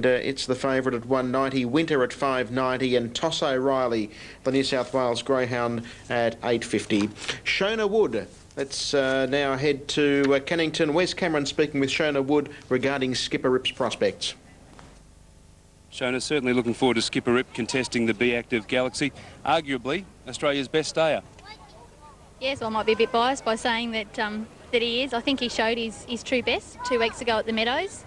It's the favourite at 190, Winter at 590 and Toss O'Reilly, the New South Wales Greyhound, at 850. Shona Wood. Let's now head to Cannington. Wes Cameron speaking with Shona Wood regarding Skipper Rip's prospects. Shona, certainly looking forward to Skipper Rip contesting the Be Active Galaxy, arguably Australia's best stayer. Yes, well, I might be a bit biased by saying that that he is. I think he showed his true best 2 weeks ago at the Meadows.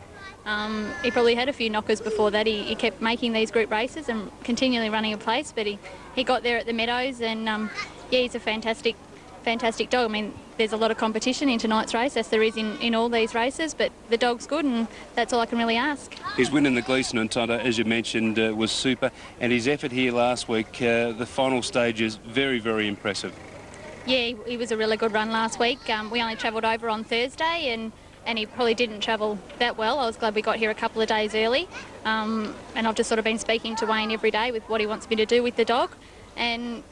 He probably had a few knockers before that. He kept making these group races and continually running a place, but he got there at the Meadows, and yeah, he's a fantastic dog. I mean, there's a lot of competition in tonight's race, as there is in all these races, but the dog's good, and that's all I can really ask. His win in the Gleeson and Tonto, as you mentioned, was super, and his effort here last week, the final stage, is very, very impressive. Yeah, he was a really good run last week. We only travelled over on Thursday, and he probably didn't travel that well. I was glad we got here a couple of days early, and I've just sort of been speaking to Wayne every day with what he wants me to do with the dog, and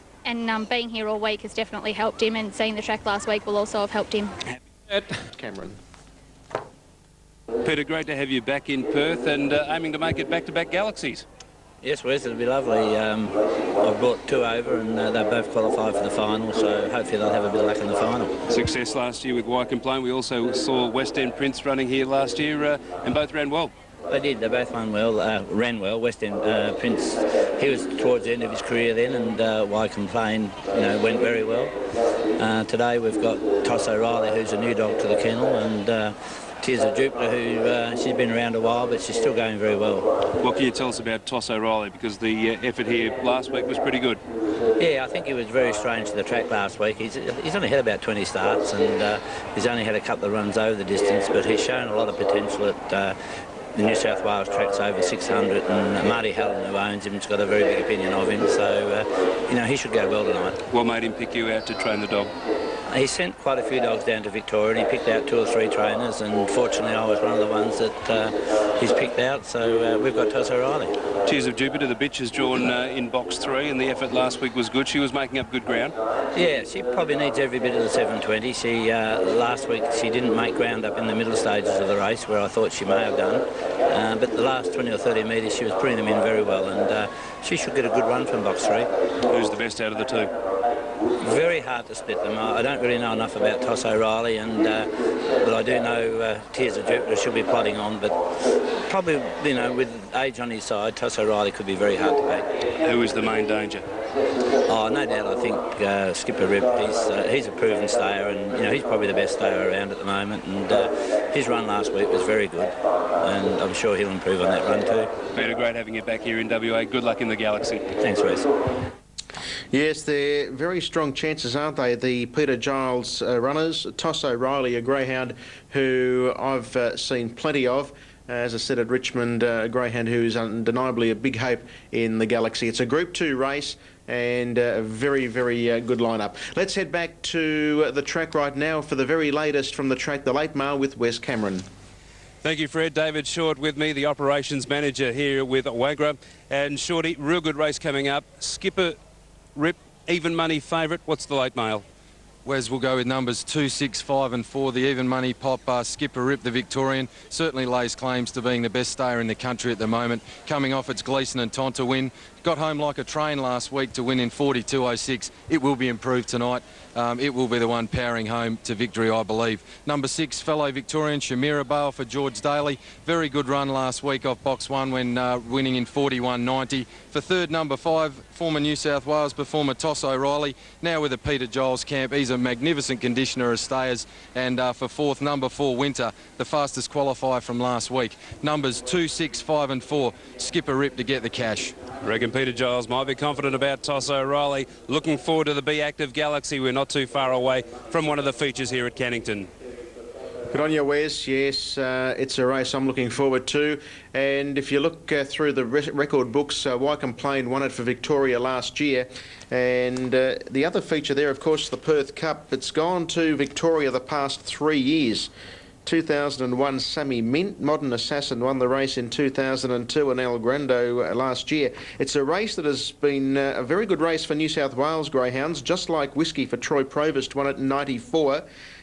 being here all week has definitely helped him, and seeing the track last week will also have helped him. Cameron. Peter, great to have you back in Perth and aiming to make it back-to-back Galaxies. Yes, Wes, it'll be lovely. I've brought 2 over and they both qualified for the final, so hopefully they'll have a bit of luck in the final. Success last year with Wycombe Plain. We also saw West End Prince running here last year and both ran well. They did, they both ran well. West End Prince, he was towards the end of his career then, and Wycombe Plain, went very well. Today we've got Toss O'Reilly, who's a new dog to the kennel, and Tears of Jupiter, who she's been around a while, but she's still going very well. What can you tell us about Toss O'Reilly? Because the effort here last week was pretty good. Yeah, I think he was very strange to the track last week. He's only had about 20 starts, and he's only had a couple of runs over the distance, but he's shown a lot of potential at the New South Wales tracks over 600, and Marty Hallen, who owns him, has got a very big opinion of him, so he should go well tonight. What made him pick you out to train the dog? He sent quite a few dogs down to Victoria, and he picked out 2 or 3 trainers, and fortunately I was one of the ones that he's picked out, so we've got Toss O'Reilly. Tears of Jupiter, the bitch, has drawn in box 3, and the effort last week was good. She was making up good ground. Yeah, she probably needs every bit of the 720. She last week she didn't make ground up in the middle stages of the race, where I thought she may have done, but the last 20 or 30 metres she was putting them in very well, and she should get a good run from box 3. Who's the best out of the 2? Very hard to split them. I don't really know enough about Toss O'Reilly, but I do know Tears of Jupiter should be plodding on, but probably, with age on his side, Toss O'Reilly could be very hard to beat. Who is the main danger? Oh, no doubt, I think Skipper Rip, he's a proven stayer, and he's probably the best stayer around at the moment, and his run last week was very good, and I'm sure he'll improve on that run too. Peter, great having you back here in WA. Good luck in the Galaxy. Thanks, Wes. Yes, they're very strong chances, aren't they? The Peter Giles runners. Toss O'Reilly, a greyhound who I've seen plenty of. As I said, at Richmond, a greyhound who's undeniably a big hope in the Galaxy. It's a Group 2 race and a very, very good lineup. Let's head back to the track right now for the very latest from the track, the late mail with Wes Cameron. Thank you, Fred. David Short with me, the operations manager here with Wagra. And Shorty, real good race coming up. Skipper Rip, even money favourite. What's the late mail? Wes will go with numbers 2, 6, 5 and 4. The even money pop, Skipper Rip, the Victorian, certainly lays claims to being the best stayer in the country at the moment. Coming off its Gleeson and Tonto win. Got home like a train last week to win in 42.06. It will be improved tonight. It will be the one powering home to victory, I believe. Number 6, fellow Victorian, Shamira Bale for George Daly. Very good run last week off box 1 when winning in 41.90. For third, number 5, former New South Wales performer Toss O'Reilly. Now with a Peter Giles camp. He's a magnificent conditioner of stayers. And for fourth, number 4, Winter, the fastest qualifier from last week. Numbers 2, 6, 5 and 4. Skipper Rip to get the cash. I reckon Peter Giles might be confident about Toss O'Reilly. Looking forward to the Be Active Galaxy. We're not too far away from one of the features here at Cannington. Good on you, Wes. Yes, it's a race I'm looking forward to. And if you look through the record books, Wycombe Plain won it for Victoria last year. And the other feature there, of course, the Perth Cup. It's gone to Victoria the past 3 years. 2001, Sammy Mint, Modern Assassin, won the race in 2002, and El Grando last year. It's a race that has been a very good race for New South Wales greyhounds, just like Whiskey for Troy Provost won it in 94.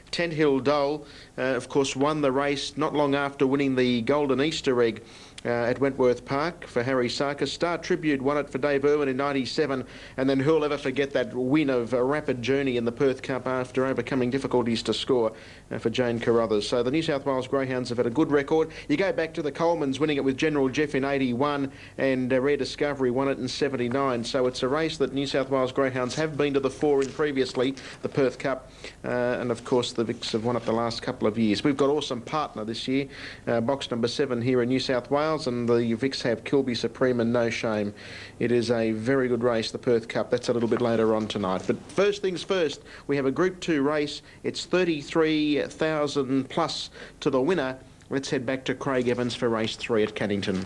Tent Hill Dole, of course, won the race not long after winning the Golden Easter Egg at Wentworth Park for Harry Sarkis. Star Tribute won it for Dave Irwin in '97, and then who'll ever forget that win of a Rapid Journey in the Perth Cup after overcoming difficulties to score for Jane Carruthers. So the New South Wales Greyhounds have had a good record. You go back to the Colemans winning it with General Jeff in '81, and Rare Discovery won it in '79. So it's a race that New South Wales Greyhounds have been to the fore in previously, the Perth Cup, and of course the Vics have won it the last couple of years. We've got Awesome Partner this year, box number 7 here in New South Wales, and the Vics have Kilby Supreme and No Shame. It is a very good race, the Perth Cup. That's a little bit later on tonight. But first things first, we have a Group 2 race. It's 33,000 plus to the winner. Let's head back to Craig Evans for race 3 at Cannington.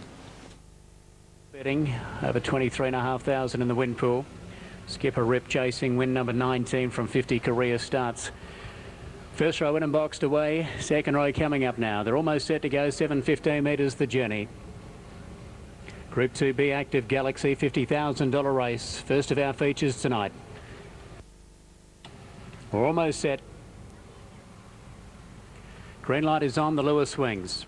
Betting over 23,500 in the win pool. Skipper Rip chasing win number 19 from 50 career starts. First row in and boxed away. Second row coming up now. They're almost set to go. 7:15 metres the journey. Group 2B Active Galaxy, $50,000 race. First of our features tonight. We're almost set. Green light is on. The Lewis swings.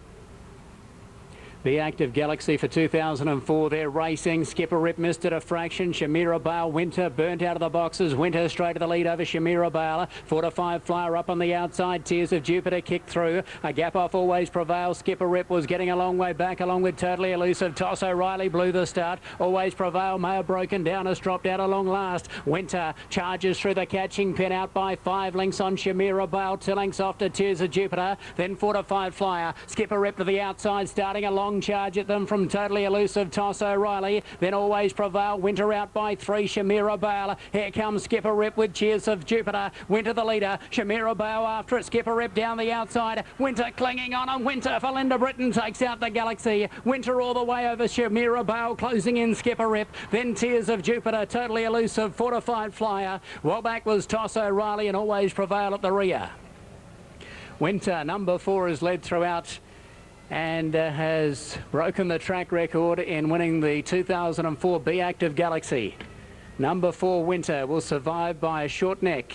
The Active Galaxy for 2004. They're racing. Skipper Rip missed it a fraction. Shamira Bale, Winter burnt out of the boxes. Winter straight to the lead over Shamira Bale. 4 to 5 Flyer up on the outside. Tears of Jupiter kicked through. A gap off Always Prevail. Skipper Rip was getting a long way back along with Totally Elusive. Toss O'Reilly blew the start. Always Prevail may have broken down. Has dropped out a long last. Winter charges through the catching pin out by 5 lengths on Shamira Bale. 2 lengths off to Tears of Jupiter. Then 4 to 5 Flyer. Skipper Rip to the outside starting a long charge at them from Totally Elusive. Toss O'Reilly. Then Always Prevail. Winter out by 3. Shamira Bale. Here comes Skipper Rip with Cheers of Jupiter. Winter the leader. Shamira Bale after it. Skipper Rip down the outside. Winter clinging on, and Winter for Linda Britton takes out the Galaxy. Winter all the way over Shamira Bale, closing in Skipper Rip. Then Tears of Jupiter. Totally Elusive. Fortified Flyer. Well back was Toss O'Reilly, and Always Prevail at the rear. Winter, number 4, has led throughout and has broken the track record in winning the 2004 B Active Galaxy. Number 4, Winter, will survive by a short neck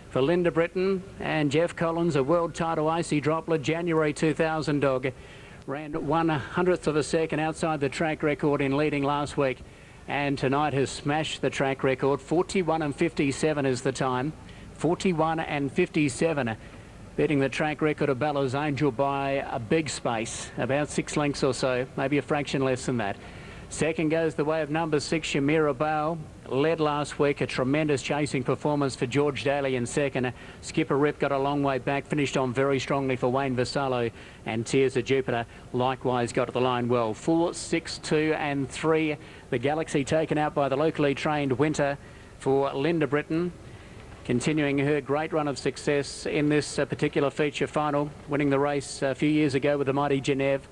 for Linda Britton and Jeff Collins, a world title icy droplet, January 2000 dog. Ran 1/100th of a second outside the track record in leading last week, and tonight has smashed the track record. 41 and 57 is the time. 41 and 57. Beating the track record of Bella's Angel by a big space, about 6 lengths or so, maybe a fraction less than that. Second goes the way of number 6, Shamira Bale. Led last week, a tremendous chasing performance for George Daly in second. Skipper Rip got a long way back, finished on very strongly for Wayne Vassallo, and Tears of Jupiter likewise got to the line well. 4, 6, 2 and 3. The Galaxy taken out by the locally trained Winter for Linda Britton, continuing her great run of success in this particular feature final, winning the race a few years ago with the mighty Genève,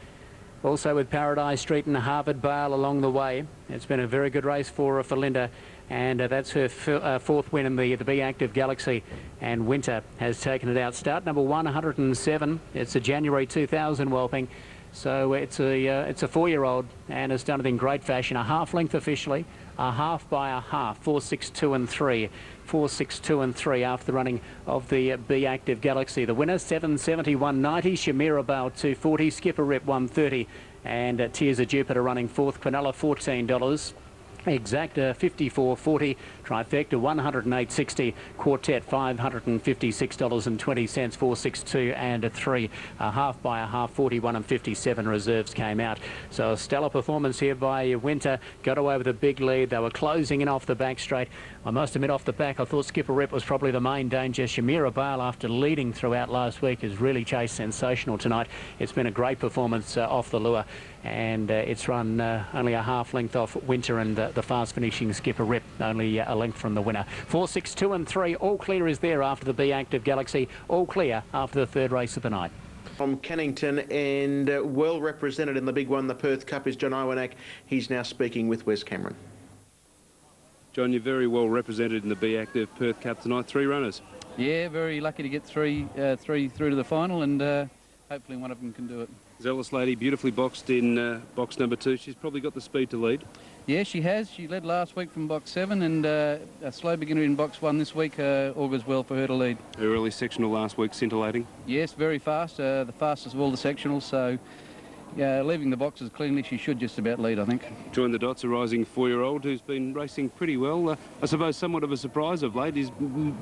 also with Paradise Street and Harvard Bale along the way. It's been a very good race for Linda, and that's her 4th win in the B Active Galaxy, and Winter has taken it out. Start number 107. It's a January 2000 whelping, so it's a 4-year-old, and has done it in great fashion. A half length officially, a half by a half. 4, 6, 2 and 3. 4, 6, 2 and 3 after the running of the B Active Galaxy. The winner, 770, 190. Shamira Bale, 240. Skipper Rip, 130. And Tears of Jupiter running 4th. Quinella, $14. Exacta, $54.40. Trifecta, $108.60. Quartet, $556.20. 4, 6, 2 and 3. A half by a half, 41 and 57 reserves came out. So a stellar performance here by Winter. Got away with a big lead. They were closing in off the back straight. I must admit, off the back, I thought Skipper Rip was probably the main danger. Shamira Bale, after leading throughout last week, has really chased sensational tonight. It's been a great performance off the lure, and it's run only a half length off Winter and the fast finishing Skipper Rip, only a length from the winner. 4, 6, 2 and 3. All clear is there after the B Active Galaxy. All clear after the 3rd race of the night. From Cannington, and well represented in the big one, the Perth Cup, is John Iwanak. He's now speaking with Wes Cameron. John, you're very well represented in the B Active Perth Cup tonight. 3 runners. Yeah, very lucky to get three through to the final, and hopefully one of them can do it. Zealous Lady, beautifully boxed in box number 2. She's probably got the speed to lead. Yeah, she has. She led last week from box 7, and a slow beginner in box 1 this week augurs well for her to lead. Her early sectional last week, scintillating. Yes, very fast. The fastest of all the sectionals, so leaving the boxes cleanly, she should just about lead, I think. Join the Dots, a rising 4-year-old who's been racing pretty well. I suppose somewhat of a surprise of late. His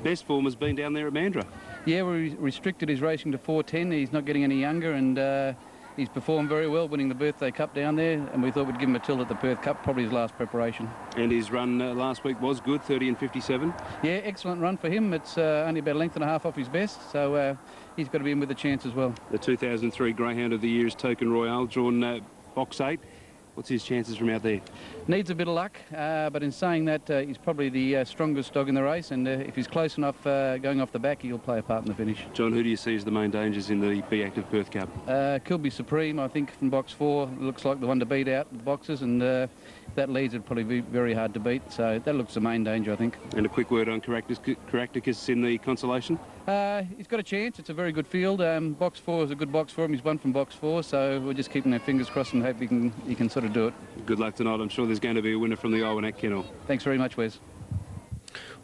best form has been down there at Mandurah. Yeah, we restricted his racing to 4:10. He's not getting any younger, and he's performed very well, winning the Birthday Cup down there, and we thought we'd give him a tilt at the Perth Cup, probably his last preparation. And his run last week was good, 30 and 57. Yeah, excellent run for him. It's only about a length and a half off his best, so he's got to be in with a chance as well. The 2003 Greyhound of the Year is Token Royale, drawn box 8. What's his chances from out there? Needs a bit of luck, but in saying that, he's probably the strongest dog in the race, and if he's close enough going off the back, he'll play a part in the finish. John, who do you see as the main dangers in the Be Active Perth Cup? Kilby Supreme, I think, from box 4, looks like the one to beat out the boxes, and if that leads, it'd probably be very hard to beat, so that looks the main danger, I think. And a quick word on Caractacus in the consolation? He's got a chance. It's a very good field. Box 4 is a good box for him. He's won from box 4, so we're just keeping our fingers crossed and hope he can sort of do it. Good luck tonight. I'm sure there's going to be a winner from the Iwanak Kennel. Thanks very much, Wes.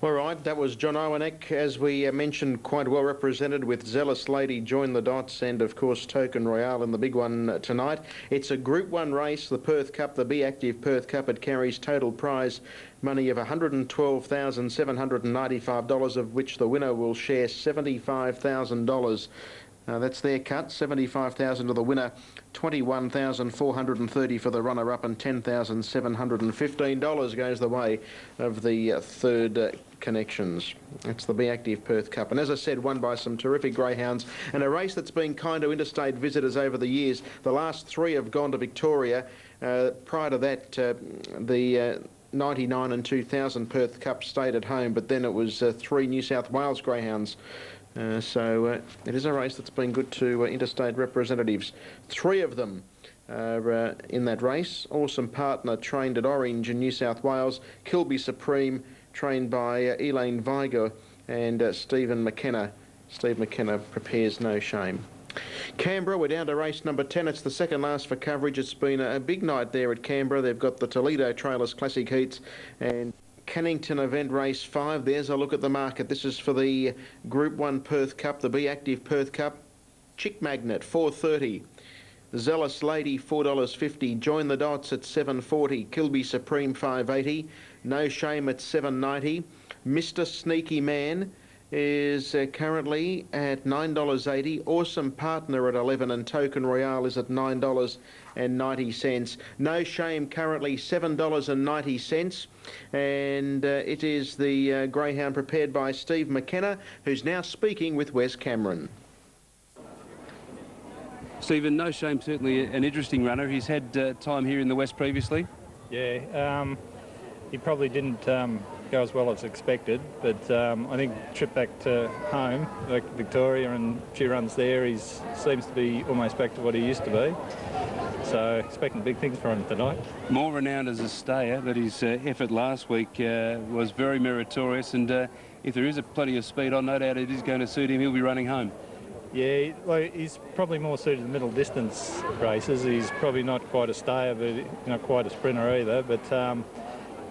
All right, that was John Iwanak, as we mentioned, quite well represented with Zealous Lady, Join the Dots, and of course Token Royale in the big one tonight. It's a Group 1 race, the Perth Cup, the Be Active Perth Cup. It carries total prize money of $112,795, of which the winner will share $75,000. That's their cut, $75,000 to the winner, $21,430 for the runner-up, and $10,715 goes the way of the third connections. That's the Be Active Perth Cup, and as I said, won by some terrific greyhounds, and a race that's been kind to interstate visitors over the years. The last 3 have gone to Victoria. Prior to that, the 99 and 2000 Perth Cup stayed at home, but then it was 3 New South Wales greyhounds. So it is a race that's been good to interstate representatives. 3 of them are in that race. Awesome Partner, trained at Orange in New South Wales. Kilby Supreme, trained by Elaine Viger, and Stephen McKenna. Steve McKenna prepares No Shame. Canberra, we're down to race number 10. It's the second last for coverage. It's been a big night there at Canberra. They've got the Toledo Trailers Classic Heats and Cannington Event Race 5. There's a look at the market. This is for the Group 1 Perth Cup, the Be Active Perth Cup. Chick Magnet, $4.30. Zealous Lady, $4.50. Join the Dots at $7.40. Kilby Supreme, $5.80. No Shame at $7.90. Mr. Sneaky Man is currently at $9.80. Awesome Partner at $11, and Token Royale is at $9.90. No Shame currently $7.90, and it is the greyhound prepared by Steve McKenna, who's now speaking with Wes Cameron. Stephen, No Shame, certainly an interesting runner. He's had time here in the West previously. Yeah, he probably didn't go as well as expected, but I think trip back to home, like Victoria, and a few runs there, he seems to be almost back to what he used to be. So expecting big things from him tonight. More renowned as a stayer, but his effort last week was very meritorious, and if there is plenty of speed on, no doubt it is going to suit him. He'll be running home. Yeah, well, he's probably more suited to middle distance races. He's probably not quite a stayer, but not quite a sprinter either. But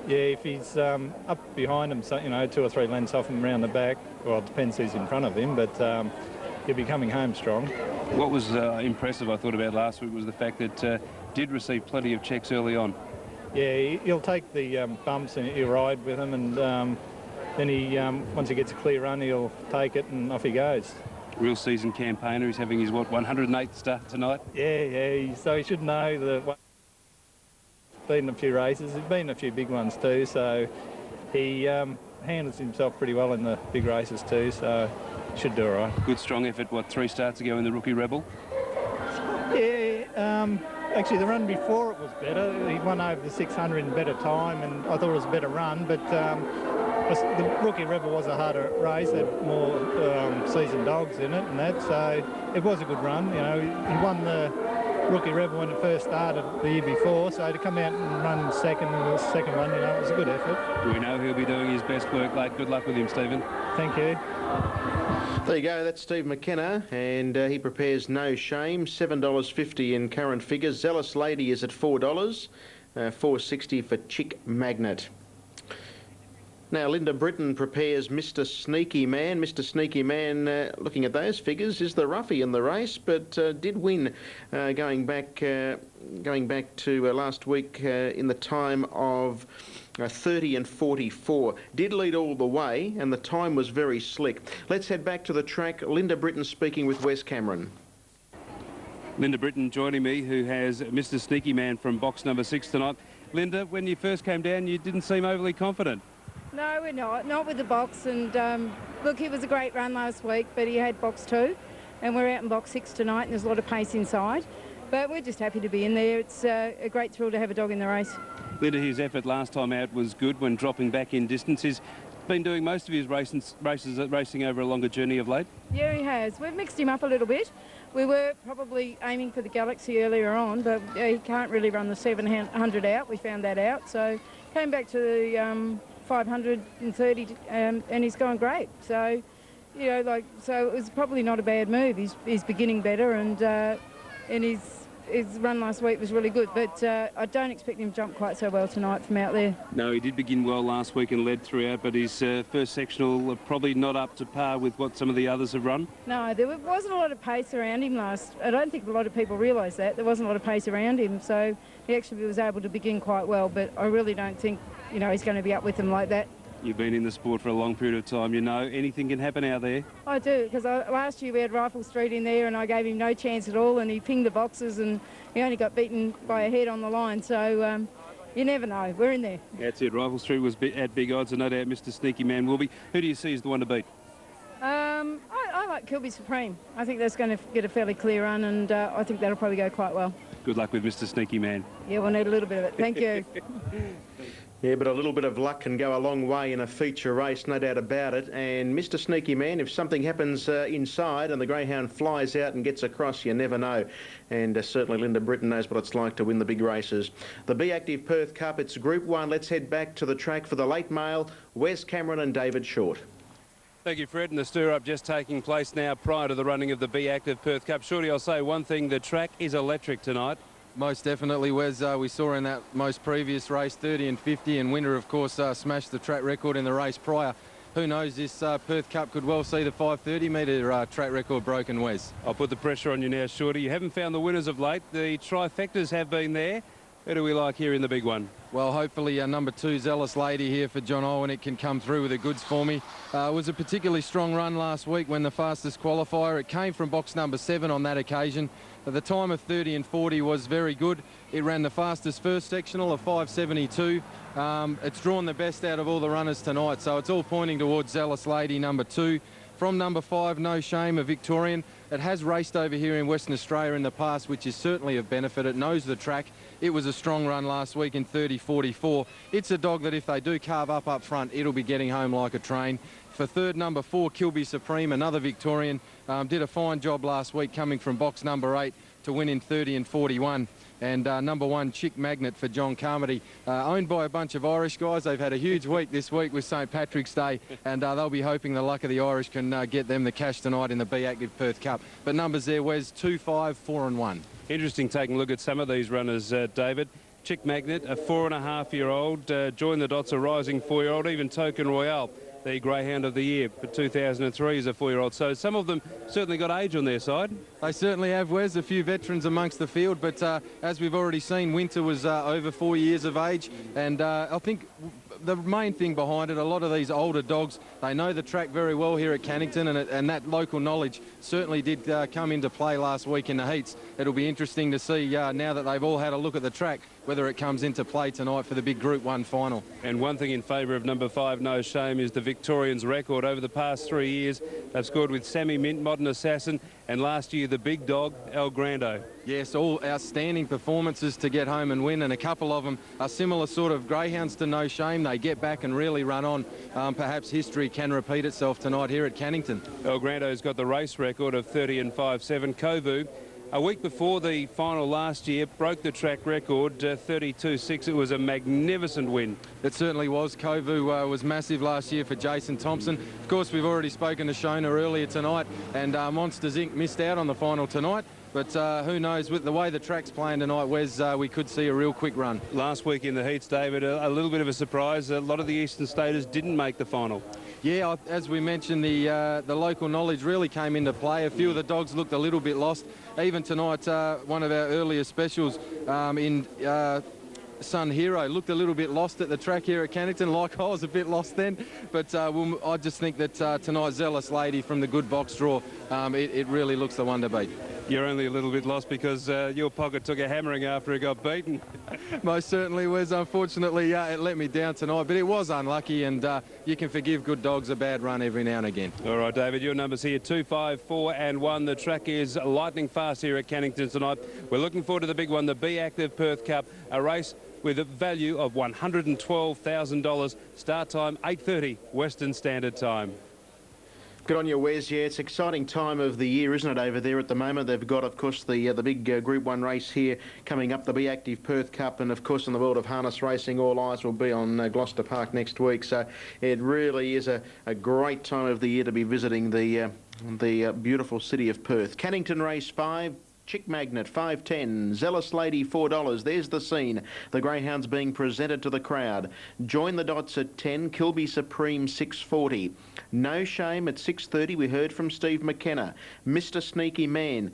yeah, if he's up behind him, so, 2 or 3 lengths off him around the back, well, it depends who's in front of him, but he'll be coming home strong. What was impressive, I thought, about last week was the fact that did receive plenty of checks early on. Yeah, he'll take the bumps and he'll ride with them, and then once he gets a clear run, he'll take it and off he goes. Real seasoned campaigner. He's having his, 108th start tonight? Yeah, so he should know that. Been in a few races, he's been in a few big ones too, so he handles himself pretty well in the big races too, so should do all right. Good strong effort, 3 starts ago in the Rookie Rebel? Yeah, actually the run before it was better. He won over the 600 in better time, and I thought it was a better run, but the Rookie Rebel was a harder race, had more seasoned dogs in it and that, so it was a good run. He won the Rookie Rebel when it first started the year before, so to come out and run second in the second one, it was a good effort. We know he'll be doing his best work late. Good luck with him, Stephen. Thank you. There you go, that's Steve McKenna, and he prepares No Shame, $7.50 in current figures. Zealous Lady is at $4, $4.60 for Chick Magnet. Now, Linda Britton prepares Mr. Sneaky Man. Mr. Sneaky Man, looking at those figures, is the roughie in the race, but did win going back to last week in the time of 30 and 44. Did lead all the way, and the time was very slick. Let's head back to the track. Linda Britton speaking with Wes Cameron. Linda Britton joining me, who has Mr. Sneaky Man from box number 6 tonight. Linda, when you first came down, you didn't seem overly confident. No, we're not with the box. And look, it was a great run last week, but he had box 2, and we're out in box 6 tonight, and there's a lot of pace inside. But we're just happy to be in there. It's a great thrill to have a dog in the race. Linda, his effort last time out was good when dropping back in distance. He's been doing most of his racing over a longer journey of late. Yeah, he has. We've mixed him up a little bit. We were probably aiming for the Galaxy earlier on, but he can't really run the 700 out. We found that out. So came back to the 530 and he's going great. So, you know, so it was probably not a bad move. He's beginning better, and his run last week was really good, but I don't expect him to jump quite so well tonight from out there. No, he did begin well last week and led throughout, but his first sectional probably not up to par with what some of the others have run. No, there wasn't a lot of pace around him last. I don't think a lot of people realise that. There wasn't a lot of pace around him, so he actually was able to begin quite well, but I really don't think, you know, he's going to be up with them like that. You've been in the sport for a long period of time. You know anything can happen out there. I do, because last year we had Rifle Street in there and I gave him no chance at all, and he pinged the boxes and he only got beaten by a head on the line. So you never know. We're in there. That's it. Rifle Street was at big odds, and no doubt Mr. Sneaky Man will be. Who do you see as the one to beat? I like Kilby Supreme. I think that's going to get a fairly clear run, and I think that'll probably go quite well. Good luck with Mr. Sneaky Man. Yeah, we'll need a little bit of it. Thank you. Yeah, but a little bit of luck can go a long way in a feature race, no doubt about it. And Mr. Sneaky Man, if something happens inside and the greyhound flies out and gets across, you never know. And certainly Linda Britton knows what it's like to win the big races. The Be Active Perth Cup, it's Group 1. Let's head back to the track for the late mail, Wes Cameron and David Short. Thank you, Fred. And the stir-up just taking place now prior to the running of the Be Active Perth Cup. Shorty, I'll say one thing, the track is electric tonight. Most definitely, Wes. We saw in that most previous race, 30 and 50, and Winter, of course, smashed the track record in the race prior. Who knows, this Perth Cup could well see the 530-metre track record broken, Wes. I'll put the pressure on you now, Shorty. You haven't found the winners of late. The trifectas have been there. Who do we like here in the big one? Well, hopefully number 2, Zealous Lady here for John Owen. It can come through with the goods for me. It was a particularly strong run last week when the fastest qualifier. It came from box number 7 on that occasion. The time of 30 and 40 was very good. It ran the fastest first sectional of 5:72. It's drawn the best out of all the runners tonight, so it's all pointing towards Zealous Lady, number 2. From number 5, No Shame, a Victorian. It has raced over here in Western Australia in the past, which is certainly of benefit. It knows the track. It was a strong run last week in 30:44. It's a dog that if they do carve up front, it'll be getting home like a train. For third, number 4, Kilby Supreme, another Victorian, did a fine job last week coming from box number 8 to win in 30 and 41. And number 1, Chick Magnet for John Carmody, owned by a bunch of Irish guys. They've had a huge week this week with St Patrick's Day, and they'll be hoping the luck of the Irish can get them the cash tonight in the Be Active Perth Cup. But numbers there, Wes, 2, 5, 4 and 1. Interesting taking a look at some of these runners, David. Chick Magnet, a 4.5-year-old, Join the Dots, a rising 4-year-old, even Token Royale, the Greyhound of the Year for 2003 is a 4-year-old. So some of them certainly got age on their side. They certainly have, Wes. A few veterans amongst the field, but as we've already seen, Winter was over 4 years of age, and I think the main thing behind it, a lot of these older dogs, they know the track very well here at Cannington, and that local knowledge certainly did come into play last week in the heats. It'll be interesting to see now that they've all had a look at the track, whether it comes into play tonight for the big Group 1 final. And one thing in favour of number 5, No Shame, is the Victorians' record. Over the past 3 years, they've scored with Sammy Mint, Modern Assassin, and last year the big dog, El Grando. Yes, all outstanding performances to get home and win, and a couple of them are similar sort of greyhounds to No Shame. They get back and really run on. Perhaps history can repeat itself tonight here at Cannington. El Grando's got the race record of 30 and 5.7. Kovu, a week before the final last year, broke the track record, 32.6. It was a magnificent win. It certainly was. Kovu was massive last year for Jason Thompson. Of course, we've already spoken to Shona earlier tonight, and Monsters Inc. missed out on the final tonight. But who knows, with the way the track's playing tonight, Wes, we could see a real quick run. Last week in the heats, David, a little bit of a surprise. A lot of the Eastern Staters didn't make the final. Yeah, as we mentioned, the local knowledge really came into play. A few of the dogs looked a little bit lost. Even tonight, one of our earlier specials in Sun Hero looked a little bit lost at the track here at Cannington, like I was a bit lost then. But I just think that tonight, Zealous Lady from the good box draw, it really looks the one to beat. You're only a little bit lost because your pocket took a hammering after it got beaten. Most certainly was. Unfortunately, it let me down tonight, but it was unlucky, and you can forgive good dogs a bad run every now and again. All right, David, your numbers here, 2, 5, 4 and 1. The track is lightning fast here at Cannington tonight. We're looking forward to the big one, the Be Active Perth Cup, a race with a value of $112,000. Start time 8:30 Western Standard Time. Good on you, Wes. Yeah, it's an exciting time of the year, isn't it, over there at the moment? They've got, of course, the big Group 1 race here coming up, the Be Active Perth Cup, and, of course, in the world of harness racing, all eyes will be on Gloucester Park next week. So it really is a great time of the year to be visiting the beautiful city of Perth. Cannington Race 5. Chick Magnet, $5.10. Zealous Lady, $4. There's the scene. The greyhounds being presented to the crowd. Join the Dots at 10. Kilby Supreme, $6.40. No Shame at $6.30. We heard from Steve McKenna. Mr. Sneaky Man.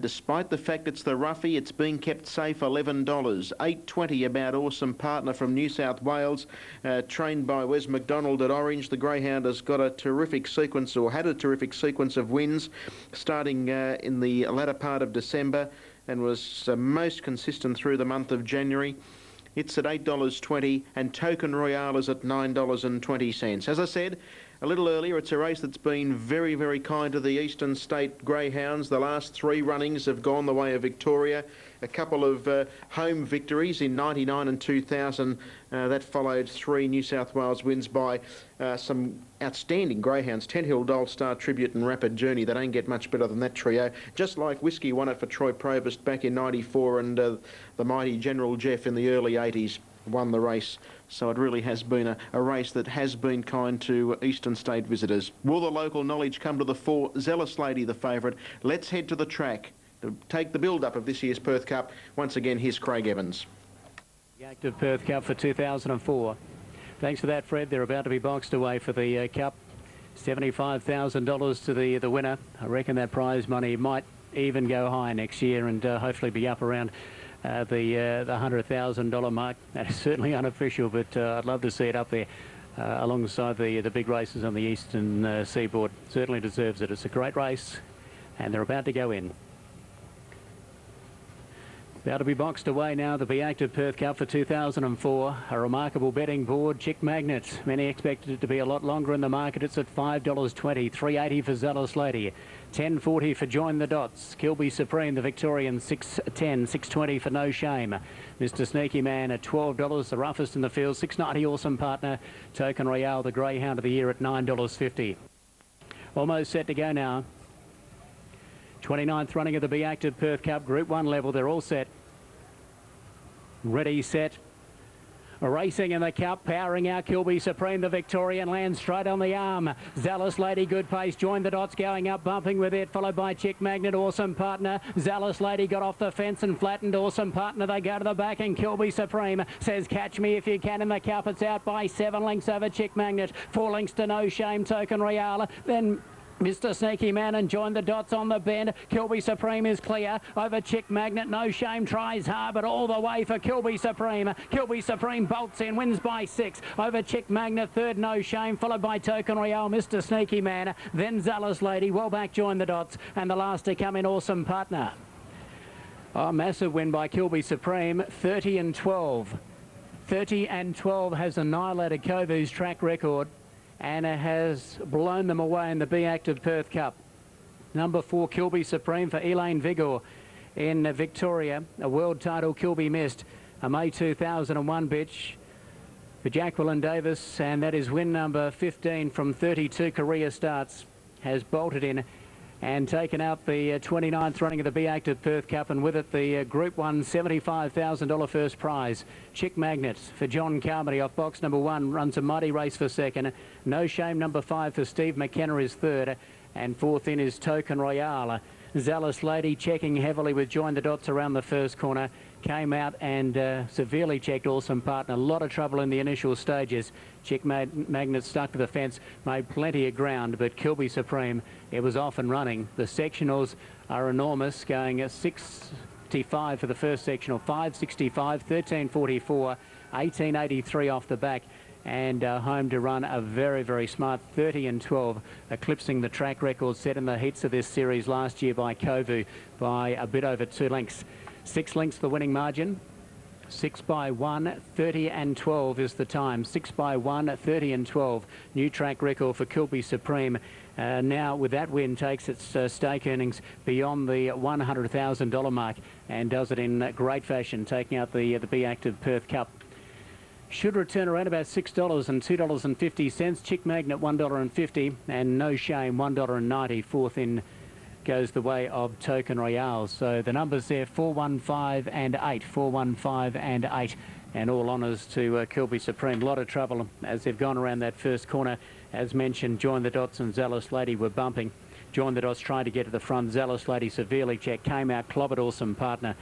Despite the fact it's the roughie, it's being kept safe, $11. $8.20 About Awesome Partner from New South Wales, trained by Wes McDonald at Orange. The greyhound has got a terrific sequence, or had a terrific sequence of wins, starting in the latter part of December, and was most consistent through the month of January. It's at $8.20, and Token Royale is at $9.20. As I said a little earlier, it's a race that's been very, very kind to the Eastern State Greyhounds. The last 3 runnings have gone the way of Victoria. A couple of home victories in 99 and 2000. That followed 3 New South Wales wins by some outstanding greyhounds. Tent Hill, Dole Star, Tribute and Rapid Journey. They don't get much better than that trio. Just like Whiskey won it for Troy Provost back in 94, and the mighty General Jeff in the early 80s won the race. So it really has been a race that has been kind to Eastern State visitors. Will the local knowledge come to the fore? Zealous Lady, the favourite. Let's head to the track to take the build-up of this year's Perth Cup. Once again, here's Craig Evans. The Active Perth Cup for 2004. Thanks for that, Fred. They're about to be boxed away for the Cup. $75,000 to the winner. I reckon that prize money might even go high next year, and hopefully be up around the $100,000 mark. That is certainly unofficial, but I'd love to see it up there alongside the big races on the eastern seaboard. Certainly deserves it. It's a great race, and they're about to go in. About to be boxed away now, the Be Active Perth Cup for 2004. A remarkable betting board, Chick Magnet. Many expected it to be a lot longer in the market. It's at $5.20, $3.80 for Zealous Lady, $10.40 for Join the Dots. Kilby Supreme, the Victorian, $6.10, $6.20 for No Shame. Mr. Sneaky Man at $12, the roughest in the field, $6.90 Awesome Partner. Token Royale, the Greyhound of the Year, at $9.50. Almost set to go now. 29th running of the Be Active Perth Cup, Group 1 level. They're all set. Ready, set. Racing in the Cup, powering out Kilby Supreme, the Victorian, lands straight on the arm. Zealous Lady, good pace. Join the Dots going up, bumping with it, followed by Chick Magnet, Awesome Partner. Zealous Lady got off the fence and flattened Awesome Partner. They go to the back, and Kilby Supreme says, catch me if you can in the Cup. It's out by 7 lengths over Chick Magnet. 4 lengths to No Shame, Token Royale. Then Mr. Sneaky Man and Join the Dots on the bend. Kilby Supreme is clear over Chick Magnet. No Shame tries hard, but all the way for Kilby Supreme. Kilby Supreme bolts in, wins by 6 over Chick Magnet. Third, No Shame, followed by Token Royale, Mr. Sneaky Man, then Zealous Lady. Well back, Join the Dots, and the last to come in, Awesome Partner. Oh, massive win by Kilby Supreme, 30 and 12. 30 and 12 has annihilated Kovu's track record, and it has blown them away in the Be Active Perth Cup. Number 4, Kilby Supreme for Elaine Vigor in Victoria. A world title Kilby missed. A May 2001 bitch for Jacqueline Davis, and that is win number 15 from 32 career starts. Has bolted in and taken out the 29th running of the Be Active Perth Cup, and with it the Group 1 $75,000 first prize. Chick Magnet for John Carmody off box number 1 runs a mighty race for second. No Shame number 5 for Steve McKenna is third, and fourth in is Token Royale. Zealous Lady checking heavily with Join the Dots around the first corner. Came out and severely checked Awesome Partner. A lot of trouble in the initial stages. Chick Magnet stuck to the fence, made plenty of ground, but Kilby Supreme, it was off and running. The sectionals are enormous, going at 6.65 for the first sectional, 5.65, 13.44, 18.83 off the back, and home to run a very, very smart 30 and 12, eclipsing the track record set in the heats of this series last year by Kovu by a bit over 2 lengths. 6 lengths the winning margin. 6 by 1, 30 and 12 is the time. 6 by 1, 30 and 12. New track record for Kilby Supreme. Now with that win takes its stake earnings beyond the $100,000 mark and does it in great fashion, taking out the Be Active Perth Cup. Should return around about $6 and $2.50. Chick Magnet $1.50 and No Shame $1.90. Fourth in goes the way of Token Royale. So the numbers there, 415 and 8, 415 and 8, and all honours to Kilby Supreme. A lot of trouble as they've gone around that first corner. As mentioned, Join the Dots and Zealous Lady were bumping. Join the Dots trying to get to the front. Zealous Lady severely checked, came out, clobbered Awesome Partner,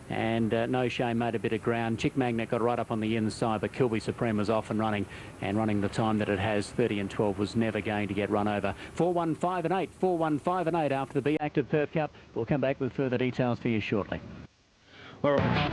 and No Shame made a bit of ground. Chick Magnet got right up on the inside, but Kilby Supreme was off and running the time that it has. 30 and 12 was never going to get run over. 415 and 8, 415 and 8 after the Be Active Perth Cup. We'll come back with further details for you shortly. All right.